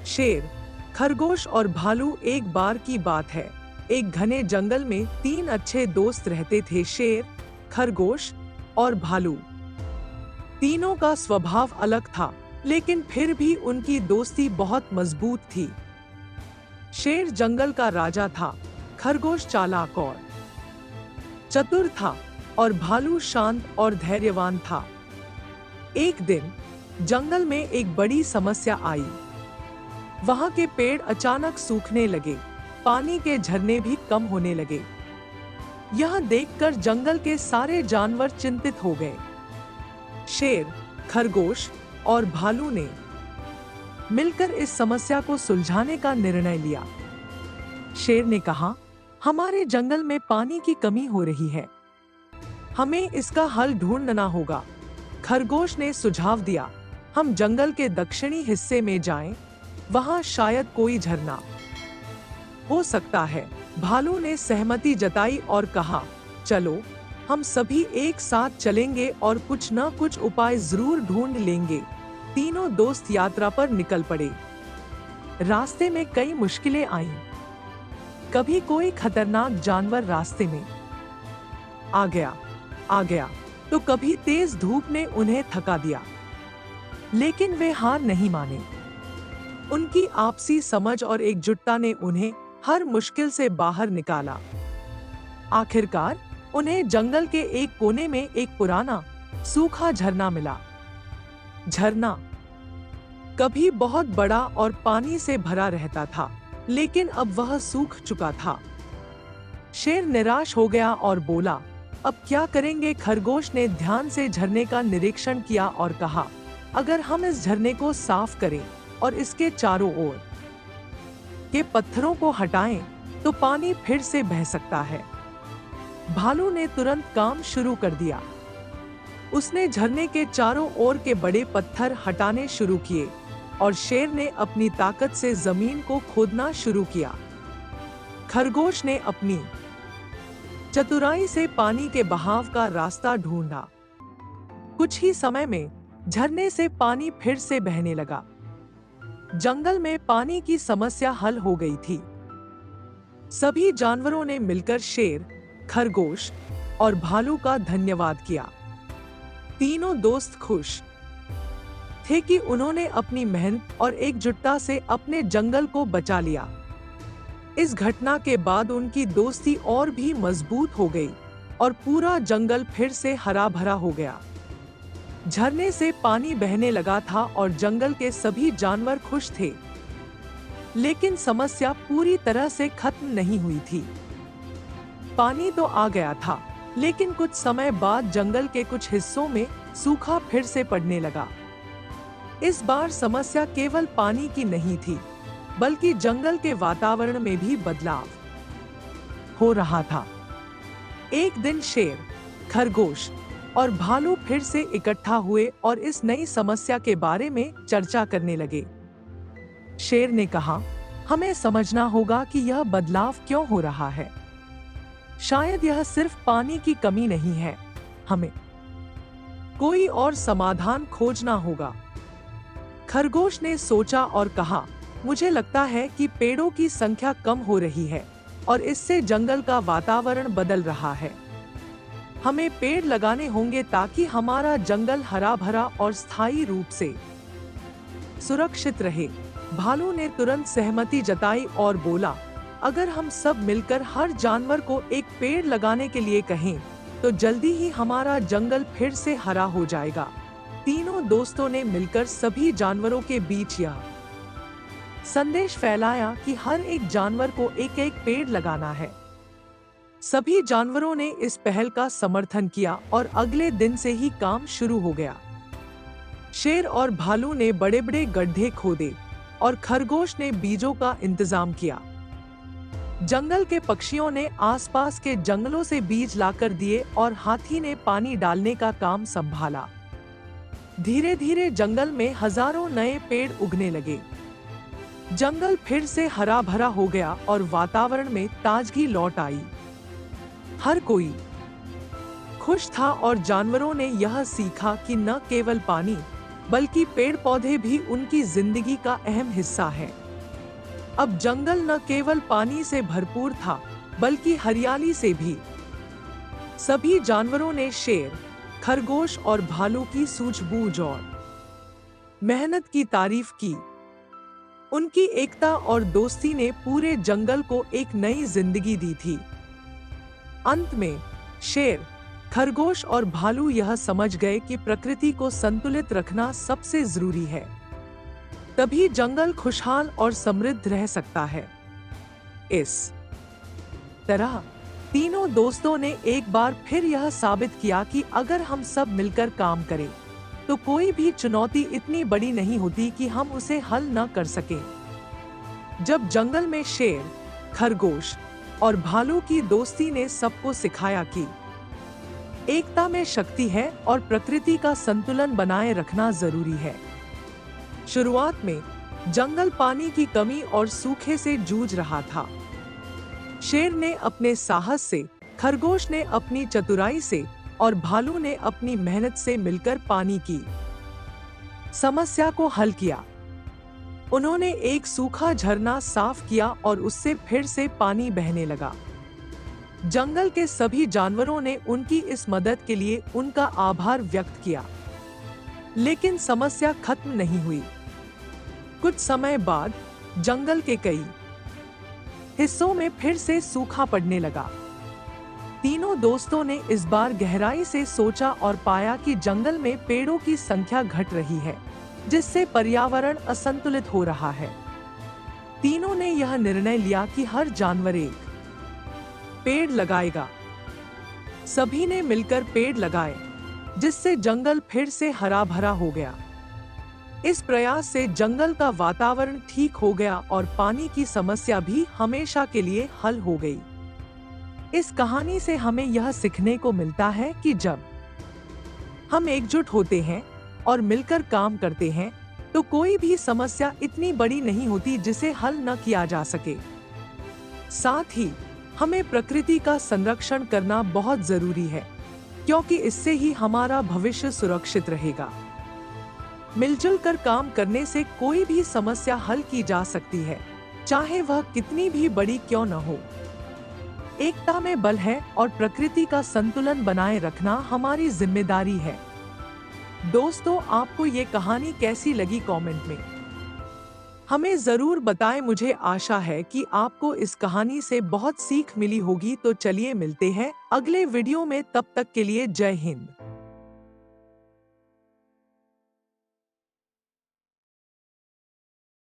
शेर, खरगोश और भालू। एक बार की बात है, एक घने जंगल में 3 अच्छे दोस्त रहते थे, शेर, खरगोश और भालू। तीनों का स्वभाव अलग था, लेकिन फिर भी उनकी दोस्ती बहुत मजबूत थी। शेर जंगल का राजा था, खरगोश चालाक और चतुर था और भालू शांत और धैर्यवान था। एक दिन जंगल में एक बड़ी समस्या आई। वहां के पेड़ अचानक सूखने लगे, पानी के झरने भी कम होने लगे। यह देखकर जंगल के सारे जानवर चिंतित हो गए। शेर, खरगोश और भालू ने मिलकर इस समस्या को सुलझाने का निर्णय लिया। शेर ने कहा, हमारे जंगल में पानी की कमी हो रही है, हमें इसका हल ढूंढना होगा। खरगोश ने सुझाव दिया, हम जंगल के दक्षिणी हिस्से में जाएं, वहां शायद कोई झरना हो सकता है। भालू ने सहमति जताई और कहा, चलो हम सभी एक साथ चलेंगे और कुछ न कुछ उपाय जरूर ढूंढ लेंगे। तीनों दोस्त यात्रा पर निकल पड़े। रास्ते में कई मुश्किलें आईं। कभी कोई खतरनाक जानवर रास्ते में आ गया तो कभी तेज धूप ने उन्हें थका दिया, लेकिन वे हार नहीं माने। उनकी आपसी समझ और एकजुटता ने उन्हें हर मुश्किल से बाहर निकाला। आखिरकार उन्हें जंगल के एक कोने में एक पुराना सूखा झरना मिला। झरना कभी बहुत बड़ा और पानी से भरा रहता था, लेकिन अब वह सूख चुका था। शेर निराश हो गया और बोला, अब क्या करेंगे? खरगोश ने ध्यान से झरने का निरीक्षण किया और कहा, अगर हम इस झरने को साफ करें और इसके चारों ओर के पत्थरों को हटाएं, तो पानी फिर से बह सकता है। भालू ने तुरंत काम शुरू कर दिया। उसने झरने के चारों ओर के बड़े पत्थर हटाने शुरू किए और शेर ने अपनी ताकत से जमीन को खोदना शुरू किया। खरगोश ने अपनी चतुराई से पानी के बहाव का रास्ता ढूंढा। कुछ ही समय में झरने से पानी फिर से बहने लगा। जंगल में पानी की समस्या हल हो गई थी। सभी जानवरों ने मिलकर शेर, खरगोश और भालू का धन्यवाद किया। तीनों दोस्त खुश थे कि उन्होंने अपनी मेहनत और एकजुटता से अपने जंगल को बचा लिया। इस घटना के बाद उनकी दोस्ती और भी मजबूत हो गई और पूरा जंगल फिर से हरा भरा हो गया। झरने से पानी बहने लगा था और जंगल के सभी जानवर खुश थे। लेकिन समस्या पूरी तरह से खत्म नहीं हुई थी। पानी तो आ गया था, लेकिन कुछ समय बाद जंगल के कुछ हिस्सों में सूखा फिर से पड़ने लगा। इस बार समस्या केवल पानी की नहीं थी, बल्कि जंगल के वातावरण में भी बदलाव हो रहा था। एक दिन शेर, खरगोश और भालू फिर से इकट्ठा हुए और इस नई समस्या के बारे में चर्चा करने लगे। शेर ने कहा, हमें समझना होगा कि यह बदलाव क्यों हो रहा है। शायद यह सिर्फ पानी की कमी नहीं है, हमें कोई और समाधान खोजना होगा। खरगोश ने सोचा और कहा, मुझे लगता है कि पेड़ों की संख्या कम हो रही है और इससे जंगल का वातावरण बदल रहा है। हमें पेड़ लगाने होंगे ताकि हमारा जंगल हरा भरा और स्थायी रूप से सुरक्षित रहे। भालू ने तुरंत सहमति जताई और बोला, अगर हम सब मिलकर हर जानवर को एक पेड़ लगाने के लिए कहें, तो जल्दी ही हमारा जंगल फिर से हरा हो जाएगा। तीनों दोस्तों ने मिलकर सभी जानवरों के बीच यह संदेश फैलाया कि हर एक जानवर को एक एक पेड़ लगाना है। सभी जानवरों ने इस पहल का समर्थन किया और अगले दिन से ही काम शुरू हो गया। शेर और भालू ने बड़े बड़े गड्ढे खोदे और खरगोश ने बीजों का इंतजाम किया। जंगल के पक्षियों ने आसपास के जंगलों से बीज लाकर दिए और हाथी ने पानी डालने का काम संभाला। धीरे धीरे जंगल में हजारों नए पेड़ उगने लगे। जंगल फिर से हरा भरा हो गया और वातावरण में ताजगी लौट आई। हर कोई खुश था और जानवरों ने यह सीखा कि न केवल पानी, बल्कि पेड़ पौधे भी उनकी जिंदगी का अहम हिस्सा है। अब जंगल न केवल पानी से भरपूर था, बल्कि हरियाली से भी। सभी जानवरों ने शेर, खरगोश और भालू की सूझबूझ और मेहनत की तारीफ की। उनकी एकता और दोस्ती ने पूरे जंगल को एक नई जिंदगी दी थी। अंत में शेर, खरगोश और भालू यह समझ गए कि प्रकृति को संतुलित रखना सबसे जरूरी है, तभी जंगल खुशहाल और समृद्ध रह सकता है। इस तरह तीनों दोस्तों ने एक बार फिर यह साबित किया कि अगर हम सब मिलकर काम करें, तो कोई भी चुनौती इतनी बड़ी नहीं होती कि हम उसे हल न कर सकें। जब जंगल में शेर, खरगोश और भालू की दोस्ती ने सबको सिखाया कि एकता में शक्ति है और प्रकृति का संतुलन बनाए रखना जरूरी है। शुरुआत में जंगल पानी की कमी और सूखे से जूझ रहा था। शेर ने अपने साहस से, खरगोश ने अपनी चतुराई से और भालू ने अपनी मेहनत से मिलकर पानी की समस्या को हल किया। उन्होंने एक सूखा झरना साफ किया और उससे फिर से पानी बहने लगा। जंगल के सभी जानवरों ने उनकी इस मदद के लिए उनका आभार व्यक्त किया। लेकिन समस्या खत्म नहीं हुई। कुछ समय बाद जंगल के कई हिस्सों में फिर से सूखा पड़ने लगा। तीनों दोस्तों ने इस बार गहराई से सोचा और पाया कि जंगल में पेड़ों की संख्या घट रही है, जिससे पर्यावरण असंतुलित हो रहा है। तीनों ने यह निर्णय लिया कि हर जानवर एक पेड़ लगाएगा। सभी ने मिलकर पेड़ लगाए, जिससे जंगल फिर से हरा भरा हो गया। इस प्रयास से जंगल का वातावरण ठीक हो गया और पानी की समस्या भी हमेशा के लिए हल हो गई। इस कहानी से हमें यह सीखने को मिलता है कि जब हम एकजुट होते हैं और मिलकर काम करते हैं, तो कोई भी समस्या इतनी बड़ी नहीं होती जिसे हल न किया जा सके। साथ ही हमें प्रकृति का संरक्षण करना बहुत जरूरी है, क्योंकि इससे ही हमारा भविष्य सुरक्षित रहेगा। मिलजुल कर काम करने से कोई भी समस्या हल की जा सकती है, चाहे वह कितनी भी बड़ी क्यों न हो। एकता में बल है और प्रकृति का संतुलन बनाए रखना हमारी जिम्मेदारी है। दोस्तों, आपको ये कहानी कैसी लगी कमेंट में हमें जरूर बताएं। मुझे आशा है कि आपको इस कहानी से बहुत सीख मिली होगी। तो चलिए मिलते हैं अगले वीडियो में, तब तक के लिए जय हिंद।